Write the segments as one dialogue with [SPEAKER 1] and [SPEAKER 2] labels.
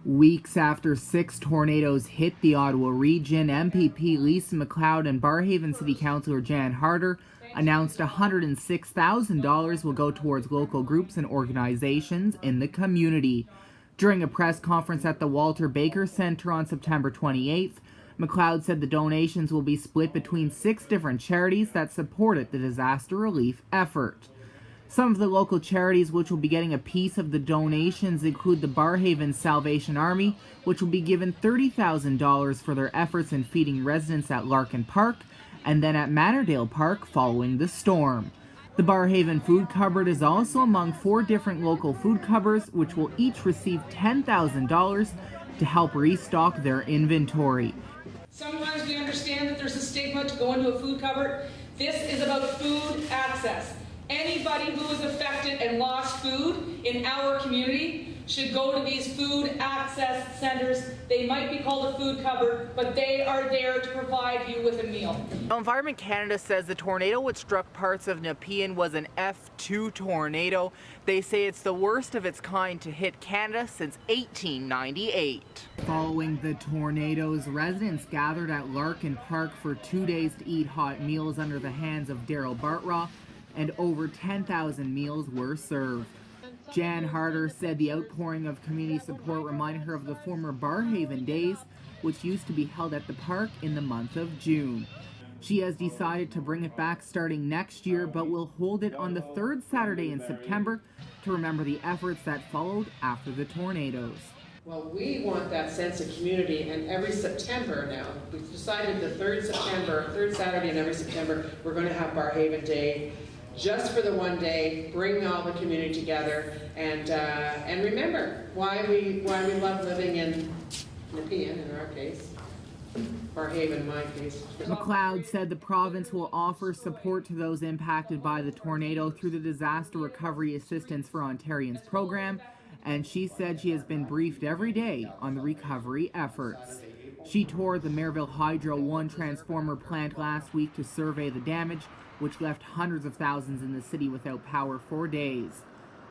[SPEAKER 1] Weeks after 6 tornadoes hit the Ottawa region, MPP Lisa MacLeod and Barrhaven City Councillor Jan Harder announced $106,000 will go towards local groups and organizations in the community. During a press conference at the Walter Baker Centre on September 28th, MacLeod said the donations will be split between 6 different charities that supported the disaster relief effort. Some of the local charities which will be getting a piece of the donations include the Barrhaven Salvation Army, which will be given $30,000 for their efforts in feeding residents at Larkin Park and then at Mannerdale Park following the storm. The Barrhaven Food Cupboard is also among 4 different local food cupboards which will each receive $10,000 to help restock their inventory.
[SPEAKER 2] Sometimes we understand that there's a stigma to go into a food cupboard. This is about food access. Anybody who is affected and lost food in our community should go to these food access centers. They might be called a food cupboard, but they are there to provide you with a meal.
[SPEAKER 1] Environment Canada says the tornado which struck parts of Nepean was an F2 tornado. They say it's the worst of its kind to hit Canada since 1898. Following the tornadoes, residents gathered at Larkin Park for 2 days to eat hot meals under the hands of Daryl Bartraw, and over 10,000 meals were served. Jan Harder said the outpouring of community support reminded her of the former Barrhaven Days, which used to be held at the park in the month of June. She has decided to bring it back starting next year, but will hold it on the 3rd Saturday in September to remember the efforts that followed after the tornadoes.
[SPEAKER 3] Well, we want that sense of community, and every September now, we've decided the 3rd Saturday in every September, we're going to have Barrhaven Day. Just for the one day, bring all the community together, and remember why we love living in Nepean, in our case, Barrhaven in my case.
[SPEAKER 1] MacLeod said the province will offer support to those impacted by the tornado through the Disaster Recovery Assistance for Ontarians program, and she said she has been briefed every day on the recovery efforts. She toured the Maryville Hydro 1 transformer plant last week to survey the damage, which left hundreds of thousands in the city without power for days.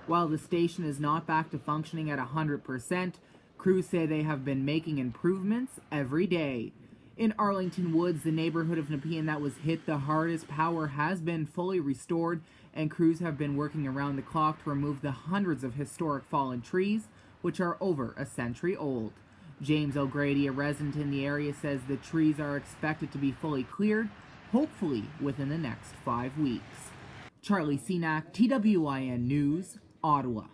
[SPEAKER 1] While the station is not back to functioning at 100%, crews say they have been making improvements every day. In Arlington Woods, the neighborhood of Nepean that was hit the hardest, power has been fully restored, and crews have been working around the clock to remove the hundreds of historic fallen trees, which are over a century old. James O'Grady, a resident in the area, says the trees are expected to be fully cleared, hopefully within the next 5 weeks. Charlie Cenac, TWIN News, Ottawa.